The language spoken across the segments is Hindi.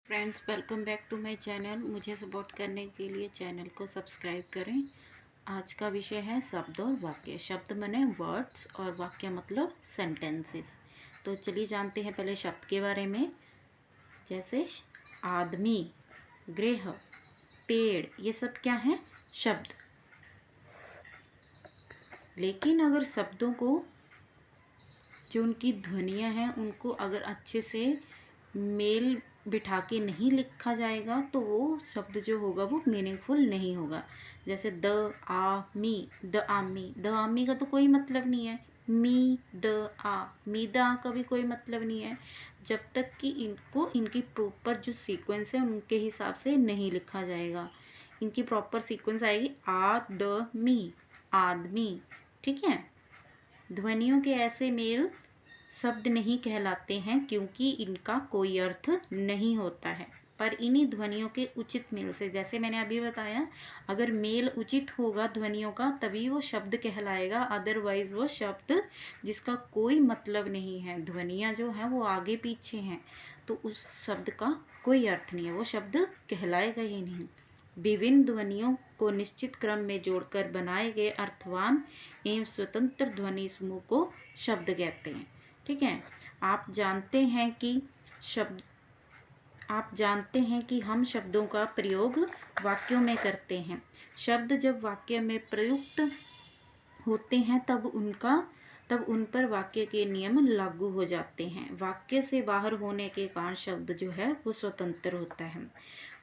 Friends, welcome back to my channel. मुझे सपोर्ट करने के लिए चैनल को सब्सक्राइब करें। आज का विषय है शब्द और वाक्य। शब्द माने वर्ड्स और वाक्य मतलब सेंटेंसेस। तो चलिए जानते हैं पहले शब्द के बारे में। जैसे आदमी, गृह, पेड़, ये सब क्या है? शब्द। लेकिन अगर शब्दों को जो उनकी ध्वनियाँ हैं उनको अगर अच्छे से मेल बिठा के नहीं लिखा जाएगा तो वो शब्द जो होगा वो मीनिंगफुल नहीं होगा। जैसे द आ मी, द आमी, द आमी का तो कोई मतलब नहीं है। Me the uh, me the आ का भी कोई मतलब नहीं है जब तक कि इनको इनकी प्रॉपर जो सीक्वेंस है उनके हिसाब से नहीं लिखा जाएगा। इनकी प्रॉपर सीक्वेंस आएगी आ द मी, आदमी। ठीक है। ध्वनियों के ऐसे मेल शब्द नहीं कहलाते हैं क्योंकि इनका कोई अर्थ नहीं होता है। पर इन्हीं ध्वनियों के उचित मेल से, जैसे मैंने अभी बताया, अगर मेल उचित होगा ध्वनियों का तभी वो शब्द कहलाएगा। अदरवाइज वो शब्द जिसका कोई मतलब नहीं है, ध्वनियाँ जो हैं वो आगे पीछे हैं, तो उस शब्द का कोई अर्थ नहीं है, वो शब्द कहलाएगा ही नहीं। विभिन्न ध्वनियों को निश्चित क्रम में जोड़कर बनाए गए अर्थवान एवं स्वतंत्र ध्वनि समूह को शब्द कहते हैं। ठीक है। शब्द आप जानते हैं कि हम शब्दों का प्रयोग वाक्यों में करते हैं। शब्द जब वाक्य में प्रयुक्त होते हैं तब उन पर वाक्य के नियम लागू हो जाते हैं। वाक्य से बाहर होने के कारण शब्द जो है वो स्वतंत्र होता है।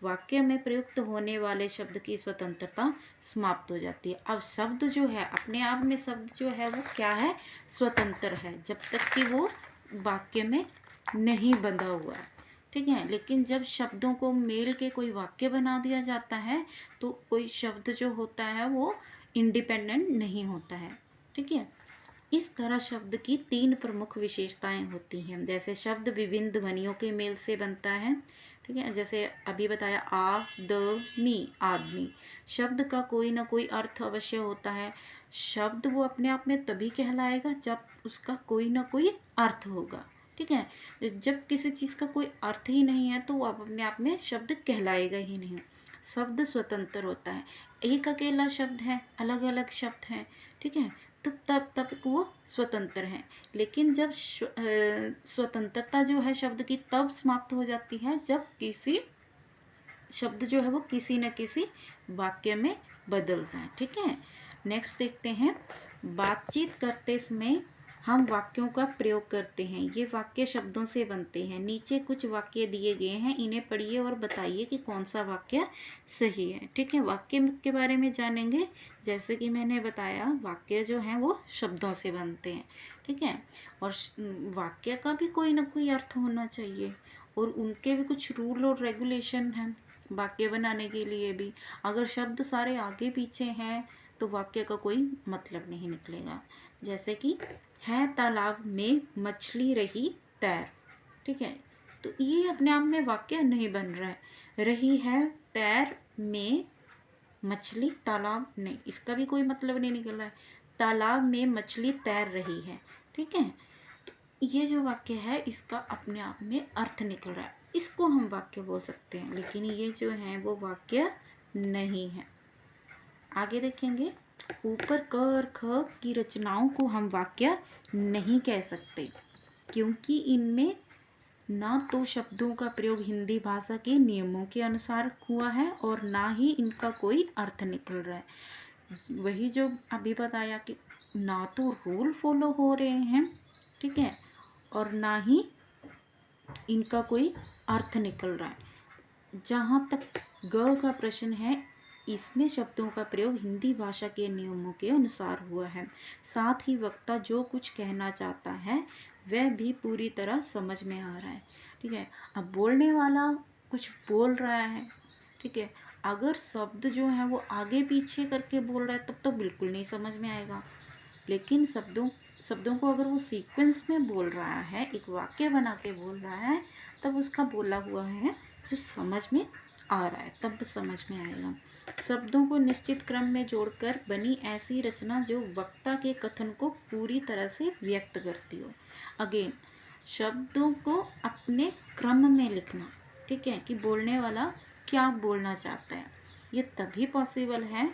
वाक्य में प्रयुक्त होने वाले शब्द की स्वतंत्रता समाप्त हो जाती है। अब शब्द जो है अपने आप में, शब्द जो है वो क्या है? स्वतंत्र है जब तक कि वो वाक्य में नहीं बंधा हुआ है। ठीक है। लेकिन जब शब्दों को मेल के कोई वाक्य बना दिया जाता है तो कोई शब्द जो होता है वो इंडिपेंडेंट नहीं होता है। ठीक है। इस तरह शब्द की तीन प्रमुख विशेषताएं होती हैं। जैसे शब्द विभिन्न ध्वनियों के मेल से बनता है। ठीक है। जैसे अभी बताया आ द मी, आदमी। शब्द का कोई ना कोई अर्थ अवश्य होता है। शब्द वो अपने आप में तभी कहलाएगा जब उसका कोई ना कोई अर्थ होगा। ठीक है। जब किसी चीज़ का कोई अर्थ ही नहीं है तो वो अपने आप में शब्द कहलाएगा ही नहीं। शब्द स्वतंत्र होता है। एक अकेला शब्द है, अलग अलग शब्द हैं। ठीक है। तो तब वो स्वतंत्र हैं। लेकिन जब स्वतंत्रता जो है शब्द की तब समाप्त हो जाती है जब किसी शब्द जो है वो किसी न किसी वाक्य में बदलता है। ठीक है। नेक्स्ट देखते हैं। बातचीत करते समय हम वाक्यों का प्रयोग करते हैं। ये वाक्य शब्दों से बनते हैं। नीचे कुछ वाक्य दिए गए हैं, इन्हें पढ़िए और बताइए कि कौन सा वाक्य सही है। ठीक है। वाक्य के बारे में जानेंगे। जैसे कि मैंने बताया, वाक्य जो हैं वो शब्दों से बनते हैं। ठीक है। और वाक्य का भी कोई ना कोई अर्थ होना चाहिए और उनके भी कुछ रूल और रेगुलेशन हैं वाक्य बनाने के लिए भी। अगर शब्द सारे आगे पीछे हैं तो वाक्य का कोई मतलब नहीं निकलेगा। जैसे कि है तालाब में मछली रही तैर। ठीक है। तो ये अपने आप में वाक्य नहीं बन रहा है। रही है तैर में मछली, तालाब नहीं, इसका भी कोई मतलब नहीं निकल रहा है। तालाब में मछली तैर रही है। ठीक है। तो ये जो वाक्य है इसका अपने आप में अर्थ निकल रहा है, इसको हम वाक्य बोल सकते हैं। लेकिन ये जो है वो वाक्य नहीं है। आगे देखेंगे। ऊपर क और ख की रचनाओं को हम वाक्य नहीं कह सकते क्योंकि इनमें ना तो शब्दों का प्रयोग हिंदी भाषा के नियमों के अनुसार हुआ है और ना ही इनका कोई अर्थ निकल रहा है। वही जो अभी बताया कि ना तो रूल फॉलो हो रहे हैं। ठीक है। और ना ही इनका कोई अर्थ निकल रहा है। जहाँ तक ग का प्रश्न है, इसमें शब्दों का प्रयोग हिंदी भाषा के नियमों के अनुसार हुआ है। साथ ही वक्ता जो कुछ कहना चाहता है वह भी पूरी तरह समझ में आ रहा है। ठीक है। अब बोलने वाला कुछ बोल रहा है। ठीक है। अगर शब्द जो है वो आगे पीछे करके बोल रहा है तब तो बिल्कुल नहीं समझ में आएगा। लेकिन शब्दों को अगर वो सीक्वेंस में बोल रहा है, एक वाक्य बना के बोल रहा है, तब उसका बोला हुआ है जो समझ में आ रहा है, तब समझ में आएगा। शब्दों को निश्चित क्रम में जोड़कर बनी ऐसी रचना जो वक्ता के कथन को पूरी तरह से व्यक्त करती हो। अगेन, शब्दों को अपने क्रम में लिखना। ठीक है, कि बोलने वाला क्या बोलना चाहता है। ये तभी पॉसिबल है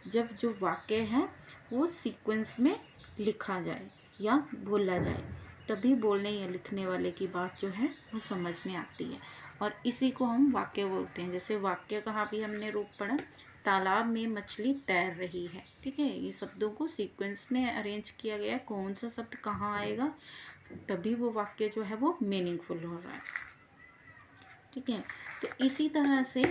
जब जो वाक्य है वो सीक्वेंस में लिखा जाए या बोला जाए, तभी बोलने या लिखने वाले की बात जो है वो समझ में आती है। और इसी को हम वाक्य बोलते हैं। जैसे वाक्य कहाँ भी हमने रूप पढ़ा, तालाब में मछली तैर रही है। ठीक है, ये शब्दों को सीक्वेंस में अरेंज किया गया है, कौन सा शब्द कहाँ आएगा, तभी वो वाक्य जो है वो मीनिंगफुल हो रहा है। ठीक है, तो इसी तरह से